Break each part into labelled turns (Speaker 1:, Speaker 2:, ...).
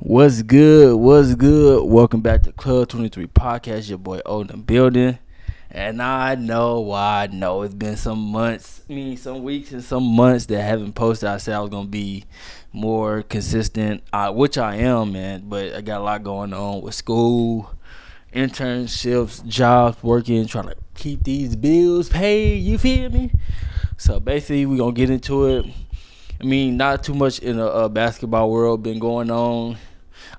Speaker 1: What's good? What's good? Welcome back to CLUB23 podcast. Your boy O in the building. And I know it's been some months, some weeks and some months that I haven't posted. I said I was gonna be more consistent, which I am, man. But I got a lot going on with school, internships, jobs, working, trying to keep these bills paid. You feel me? So basically, we're gonna get into it. Not too much in the basketball world been going on.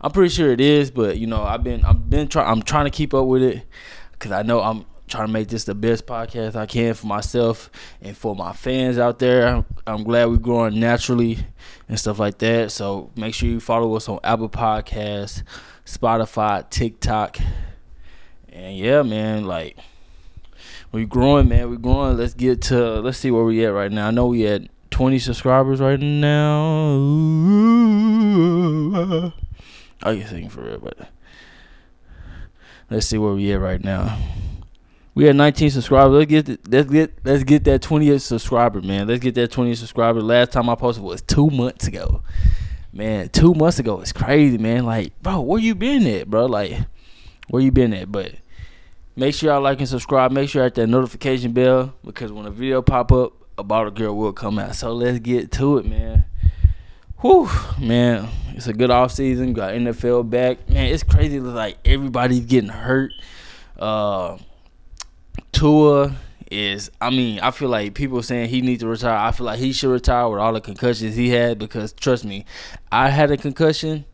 Speaker 1: I'm pretty sure it is, but I'm trying to keep up with it because I know I'm trying to make this the best podcast I can for myself and for my fans out there. I'm glad we're growing naturally and stuff like that. So make sure you follow us on Apple Podcasts, Spotify, TikTok, and yeah, man, like we're growing, man. We're growing. Let's see where we at right now. I know we at 20 subscribers right now. I can sing for real, but let's see where we at right now. We at 19 subscribers. Let's get that 20th subscriber, man. Let's get that 20th subscriber. Last time I posted was 2 months ago. Man, 2 months ago. It's crazy, man. Like, bro, where you been at, bro? Like, where you been at? But make sure y'all like and subscribe. Make sure you hit that notification bell because when a video pop up, About a Girl will come out. So let's get to it, man. Whew, man. It's a good off season. Got NFL back. Man, it's crazy. Like everybody's getting hurt. Tua is, I feel like people saying he needs to retire. I feel like he should retire with all the concussions he had because trust me, I had a concussion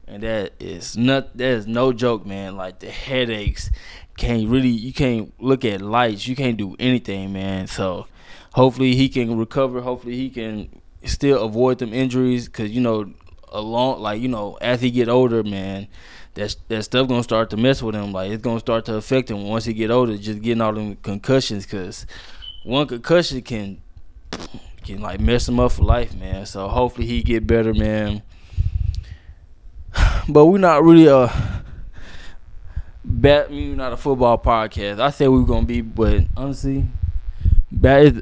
Speaker 1: and that is no joke, man. Like the headaches, you can't look at lights, you can't do anything, man. So hopefully he can recover. Hopefully he can still avoid them injuries because as he get older, man, that stuff gonna start to mess with him. Like it's gonna start to affect him once he get older, just getting all them concussions because one concussion can like mess him up for life, man. So hopefully he get better, man. But we're not really not a football podcast. I said we were gonna be, but honestly,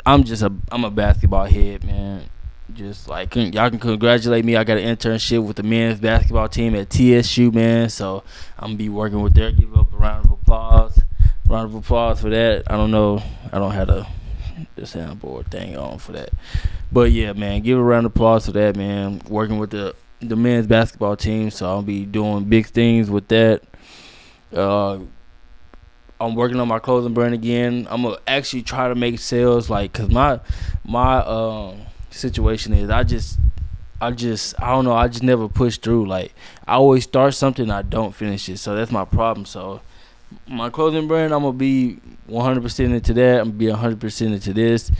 Speaker 1: I'm a basketball head, man. Just like y'all can congratulate me. I got an internship with the men's basketball team at TSU, man. So I'm gonna be working with there. Give up a round of applause. Round of applause for that. I don't know. I don't have the soundboard thing on for that. But yeah, man, give a round of applause for that, man. Working with the men's basketball team. So I'll be doing big things with that. I'm working on my clothing brand again. I'm gonna actually try to make sales, like, cause my situation is I don't know. I just never push through. Like I always start something, I don't finish it. So that's my problem. So my clothing brand, I'm gonna be 100% into that. I'm gonna be 100% into this,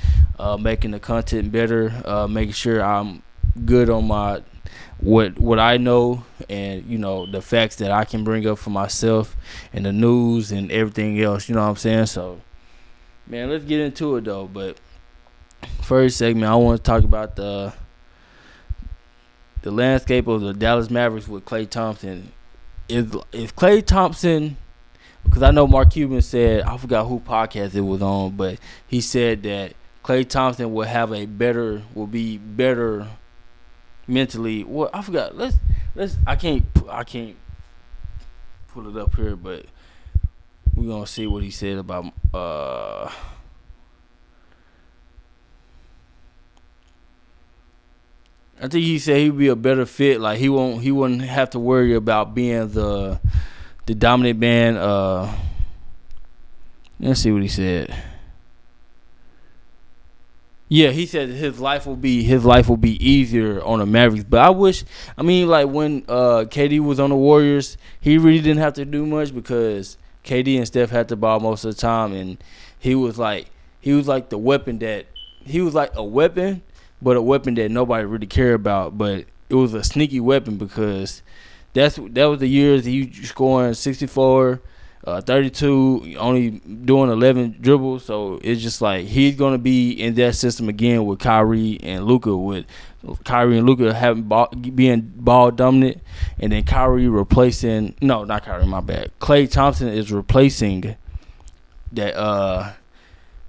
Speaker 1: making the content better, making sure I'm good on my what I know and the facts that I can bring up for myself and the news and everything else. You know what I'm saying? So man, let's get into it though. But first segment, I want to talk about the landscape of the Dallas Mavericks with Klay Thompson. If Klay Thompson, because I know Mark Cuban said, I forgot who podcast it was on, but he said that Klay Thompson will be better mentally. Well, I forgot. I can't pull it up here, but we're gonna see what he said about I think he said he'd be a better fit. Like he wouldn't have to worry about being the dominant man. Let's see what he said. Yeah, he said his life will be easier on the Mavericks. But I wish, like when KD was on the Warriors, he really didn't have to do much because KD and Steph had the ball most of the time, and he was like the weapon that he was like a weapon. But a weapon that nobody really cared about. But it was a sneaky weapon because that was the years he scoring 64, 32, only doing 11 dribbles. So it's just like he's going to be in that system again with Kyrie and Luka. With Kyrie and Luka being ball dominant, and then Kyrie replacing – no, not Kyrie, my bad. Klay Thompson is replacing that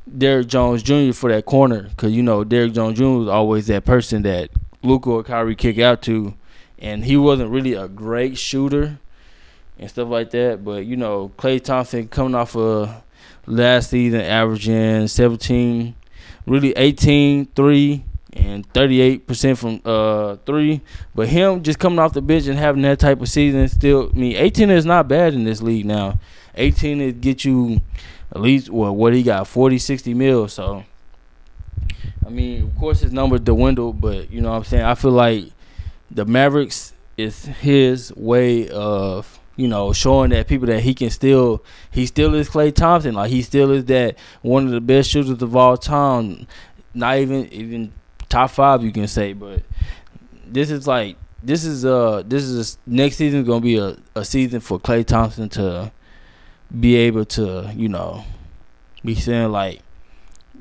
Speaker 1: Derrick Jones Jr. for that corner because, Derrick Jones Jr. was always that person that Luka or Kyrie kick out to, and he wasn't really a great shooter and stuff like that. But Klay Thompson coming off of last season averaging 17, really 18, 3, and 38% from 3. But him just coming off the bench and having that type of season, still, 18 is not bad in this league now. 18 is get you at least what he got, 40, 60 mil. So of course his number dwindled, but you know what I'm saying, I feel like the Mavericks is his way of showing that people that he still is Klay Thompson. Like, he still is that one of the best shooters of all time. Not even top 5, you can say. But this is next season is gonna be a season for Klay Thompson to be able to be saying, like,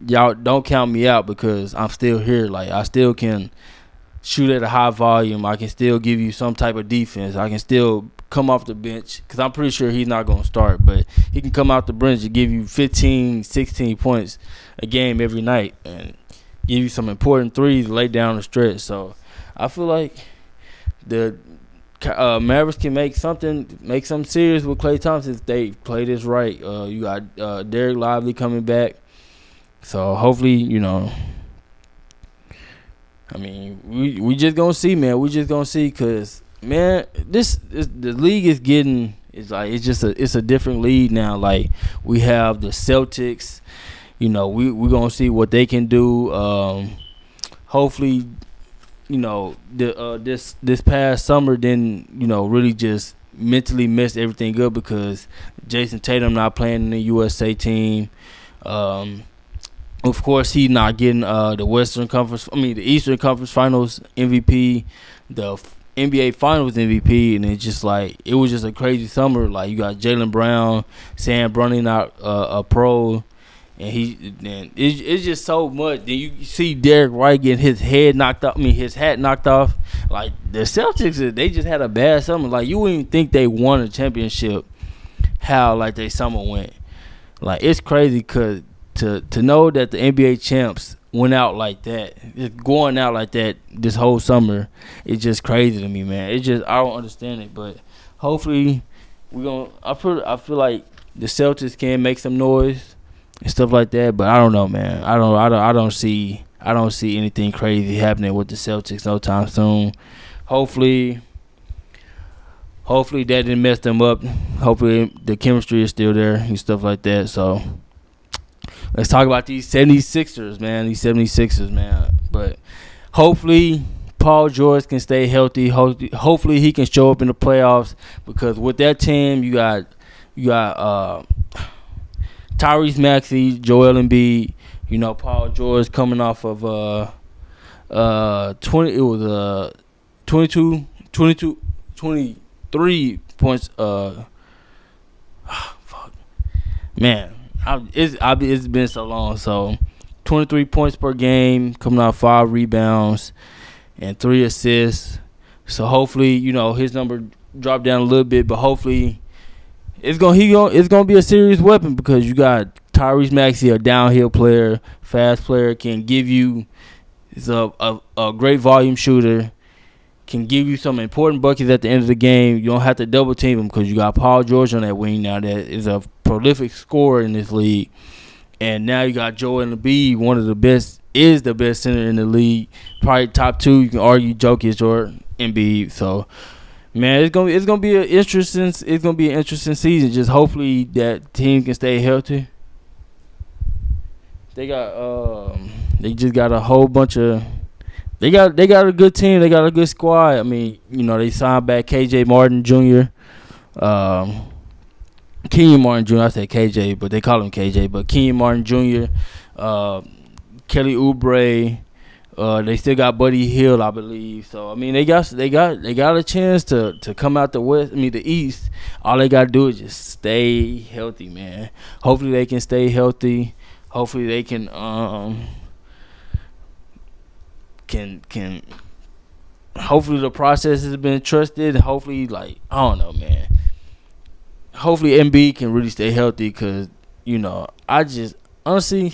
Speaker 1: y'all don't count me out because I'm still here. Like, I still can shoot at a high volume. I can still give you some type of defense. I can still come off the bench, because I'm pretty sure he's not going to start, but he can come out the bench and give you 15, 16 points a game every night and give you some important threes lay down the stretch. So I feel like the Mavericks can make something serious with Klay Thompson if they play this right. You got Derek Lively coming back. So hopefully, we just going to see, man. We just going to see, because man, the league is getting, it's a different league now. Like, we have the Celtics, we're gonna see what they can do. Hopefully, this past summer didn't really just mentally mess everything up, because Jason Tatum not playing in the USA team. Of course, he's not getting the Eastern Conference Finals MVP, the NBA Finals MVP, and it was just a crazy summer. Like, you got Jaylen Brown, Sam Brunning out a pro, and it's just so much. Then you see Derek White getting his hat knocked off. Like, the Celtics, they just had a bad summer. Like, you wouldn't even think they won a championship how, like, their summer went. Like, it's crazy, because to know that the NBA champs went out like that, just going out like that this whole summer, it's just crazy to me, man. I don't understand it. But hopefully I feel like the Celtics can make some noise and stuff like that. But I don't know, man. I don't see anything crazy happening with the Celtics no time soon. Hopefully that didn't mess them up. Hopefully the chemistry is still there and stuff like that. So let's talk about these 76ers, man. But hopefully Paul George can stay healthy. Hopefully he can show up in the playoffs, because with that team, you got Tyrese Maxey, Joel Embiid, Paul George coming off of 23 points. Man. It's been so long. So 23 points per game, coming out 5 rebounds and 3 assists. So hopefully, his number dropped down a little bit, but hopefully it's gonna be a serious weapon, because you got Tyrese Maxey, a downhill player, fast player, can give you a great volume shooter, can give you some important buckets at the end of the game. You don't have to double team him, because you got Paul George on that wing now that is a prolific scorer in this league. And now you got Joel Embiid, is the best center in the league, probably top 2. You can argue Jokic or Embiid. So, man, it's gonna be an interesting season. Just hopefully that team can stay healthy. They just got a whole bunch of. They got a good team. They got a good squad. They signed back KJ Martin Jr. Kenyon Martin Jr. I said KJ, but they call him KJ. But Kenyon Martin Jr., Kelly Oubre, they still got Buddy Hield, I believe. So they got a chance to come out the East. All they gotta do is just stay healthy, man. Hopefully they can stay healthy. Hopefully they can hopefully the process has been trusted. Hopefully, I don't know, man. Hopefully Embiid can really stay healthy, because I just honestly,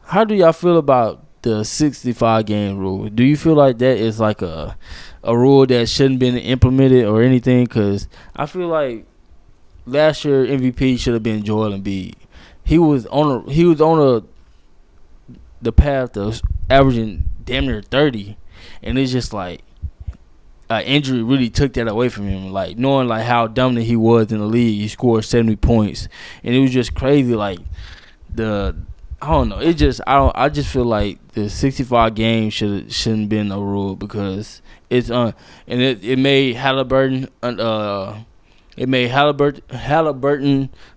Speaker 1: how do y'all feel about the 65 game rule. Do you feel like that is like a rule that shouldn't been implemented or anything? Because I feel like last year MVP should have been Joel Embiid. He was on the path of averaging damn near 30, and it's just like injury really took that away from him. Like knowing like how dominant he was in the league, he scored 70 points, and it was just crazy. Like I don't know. I just feel like the 65 games shouldn't been a rule because it's and it made Halliburton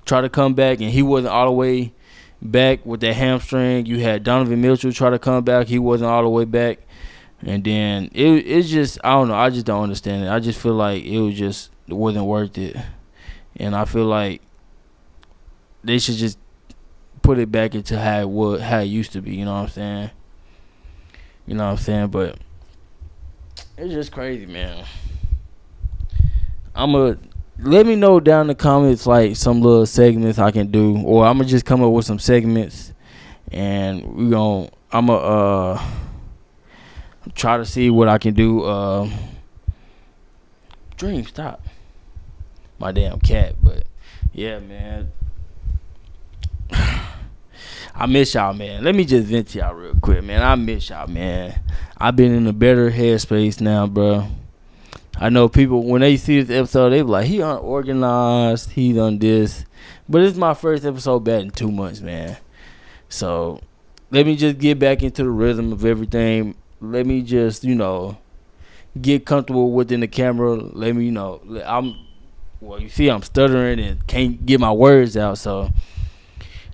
Speaker 1: try to come back, and he wasn't all the way back with that hamstring. You had Donovan Mitchell try to come back, he wasn't all the way back. And then it's just, I don't know, I just don't understand it. I just feel like it wasn't worth it. And I feel like they should just put it back into how it used to be, you know what I'm saying? But it's just crazy, man. Let me know down in the comments like some little segments I can do, or I'm gonna just come up with some segments, and I'm gonna try to see what I can do. Dream, stop. My damn cat. But yeah, man. I miss y'all, man. Let me just vent to y'all real quick, man. I miss y'all, man. I've been in a better headspace now, bro. I know people, when they see this episode, they be like, he unorganized, he done this. But it's my first episode back in 2 months, man. So let me just get back into the rhythm of everything. Let me just, get comfortable within the camera. Let me, you see I'm stuttering and can't get my words out. So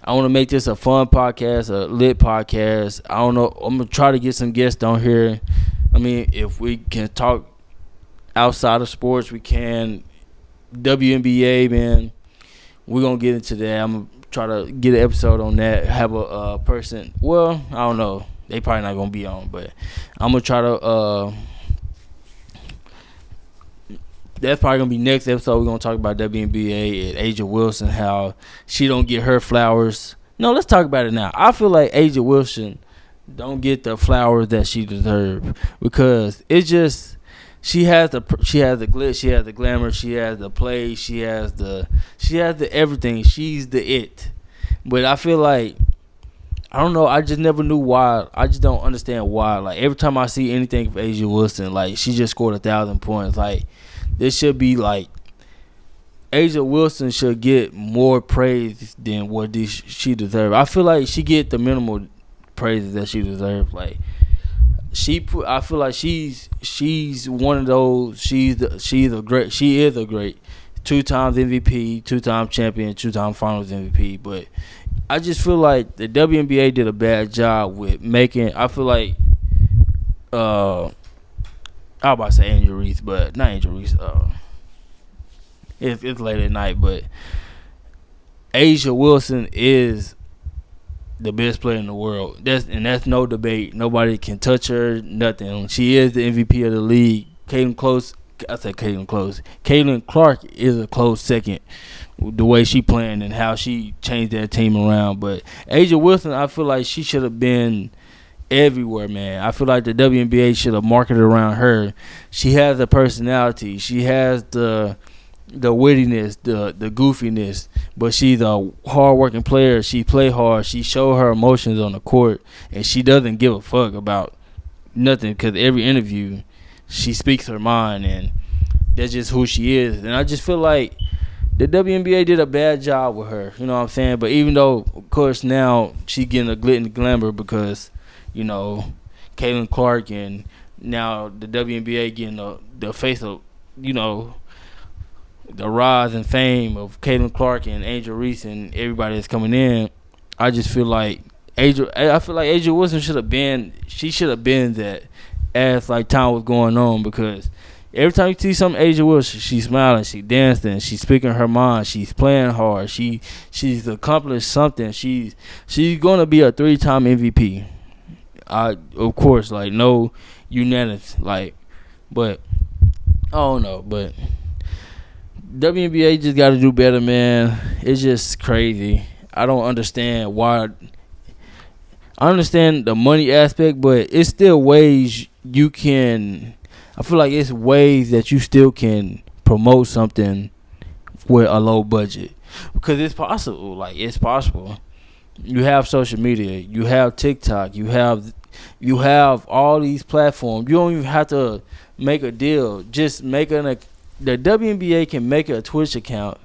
Speaker 1: I want to make this a fun podcast, a lit podcast. I don't know. I'm going to try to get some guests on here. I mean, if we can talk outside of sports, we can. WNBA, man, we're going to get into that. I'm going to try to get an episode on that. Have a person. Well, I don't know. They probably not going to be on, but I'm going to try to. That's probably going to be next episode. We're going to talk about WNBA and Asia Wilson, how she don't get her flowers. No, let's talk about it now. I feel like Asia Wilson don't get the flowers that she deserves, because it's just, she has the glitz, she has the glamour, she has the play, she has the everything. She's the it. But I feel like, I don't know, I just never knew why. I just don't understand why. Like every time I see anything from Asia Wilson, like she just scored 1,000 points. Like this should be like, Asia Wilson should get more praise than what she deserves. I feel like she get the minimal praises that she deserves. Like I feel like she's one of those. She is a great 2-time MVP, 2-time champion, 2-time Finals MVP. But I just feel like the WNBA did a bad job with making. I feel like I was about to say Angel Reese, but not Angel Reese. It's late at night, but Asia Wilson is the best player in the world. That's no debate. Nobody can touch her. Nothing. She is the MVP of the league. Caitlin Clark is a close second. The way she playing and how she changed that team around. But Asia Wilson, I feel like she should have been everywhere, man. I feel like the WNBA should have marketed around her. She has a personality. She has the wittiness, the goofiness, but she's a hard-working player. She play hard. She show her emotions on the court, and she doesn't give a fuck about nothing, because every interview she speaks her mind, and that's just who she is. And I just feel like the WNBA did a bad job with her, you know what I'm saying? But even though, of course, now she getting a glit and glamour because, Caitlin Clark, and now the WNBA getting the face of, the rise and fame of Caitlin Clark and Angel Reese and everybody that's coming in. I just feel like Asia Wilson should have been that as like time was going on, because every time you see some Asia Wilson, she's smiling, she's dancing, she's speaking her mind, she's playing hard, she's accomplished something. She's gonna be a 3-time MVP. Of course, like no unanimous, but I don't know, but WNBA just got to do better, man. It's just crazy. I don't understand why. I understand the money aspect, but it's still ways you can. I feel like it's ways that you still can promote something with a low budget, because it's possible. Like, it's possible. You have social media, you have TikTok, you have all these platforms. You don't even have to make a deal. Just the WNBA can make a Twitch account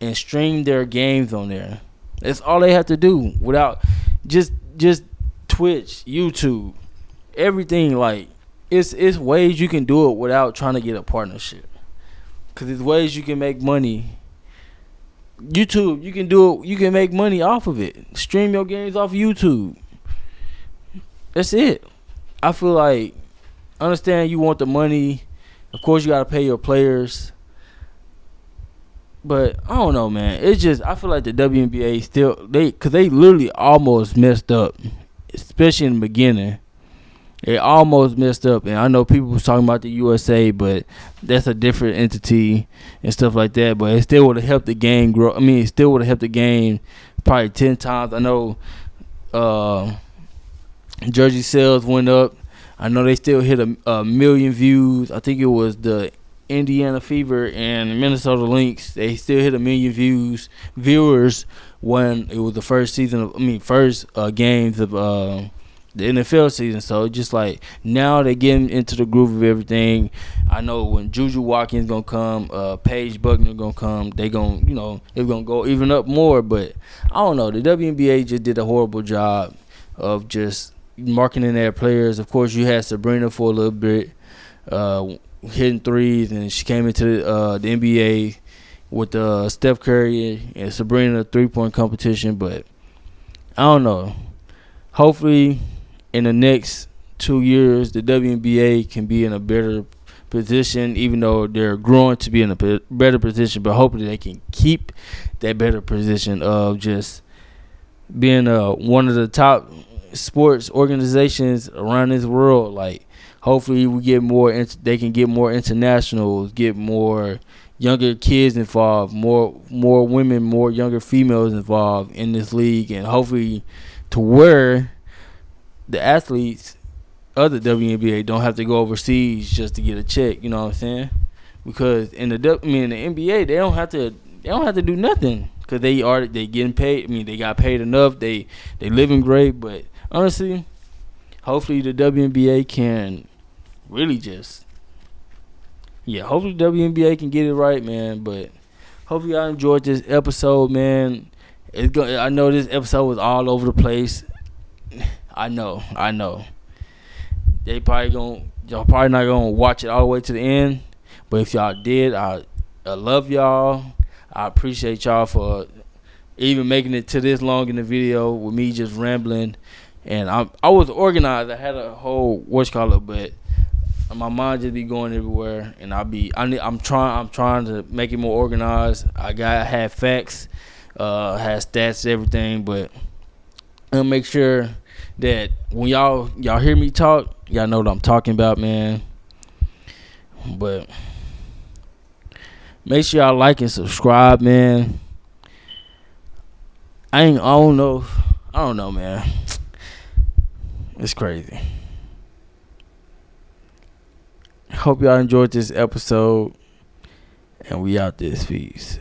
Speaker 1: and stream their games on there. That's all they have to do without just Twitch, YouTube, everything. Like, it's ways you can do it without trying to get a partnership. Cause there's ways you can make money. YouTube, you can do it. You can make money off of it. Stream your games off YouTube. That's it. I feel like, understand you want the money. Of course, you gotta pay your players. But I don't know, man. It's just, I feel like the WNBA still, cause they literally almost messed up, especially in the beginning. They almost messed up, and I know people was talking about the USA, but that's a different entity and stuff like that. But it still would have helped the game grow. I mean, it still would have helped the game probably 10 times. I know jersey sales went up. I know they still hit a million views. I think it was the Indiana Fever and Minnesota Lynx. They still hit a million viewers when it was the first games of the NFL season. So just like, now they getting into the groove of everything. I know when Juju Watkins gonna come, Paige Buckner gonna come, they gonna, it's gonna go even up more. But I don't know. The WNBA just did a horrible job of just marketing their players. Of course, you had Sabrina for a little bit, hitting threes, and she came into the NBA with Steph Curry and Sabrina 3-point competition. But I don't know. Hopefully, in the next 2 years, the WNBA can be in a better position, even though they're growing to be in a better position. But hopefully they can keep that better position of just being one of the top sports organizations around this world. Like, hopefully we get more. They can get more internationals, get more younger kids involved, more women, more younger females involved in this league, and hopefully to where the athletes of the WNBA don't have to go overseas just to get a check. You know what I'm saying? Because in the NBA, they don't have to do nothing, because they getting paid. I mean, they got paid enough. They living great. But honestly, hopefully the WNBA can really hopefully the WNBA can get it right, man. But hopefully y'all enjoyed this episode, man. I know this episode was all over the place. I know. Y'all probably not gonna watch it all the way to the end. But if y'all did, I love y'all. I appreciate y'all for even making it to this long in the video with me just rambling. And I was organized. I had a whole but my mind just be going everywhere. And I'm trying to make it more organized. I had facts, had stats, everything, but I'll make sure that when y'all hear me talk, y'all know what I'm talking about, man. But make sure y'all like and subscribe, man. I don't know, man. It's crazy. Hope y'all enjoyed this episode, and we out this piece.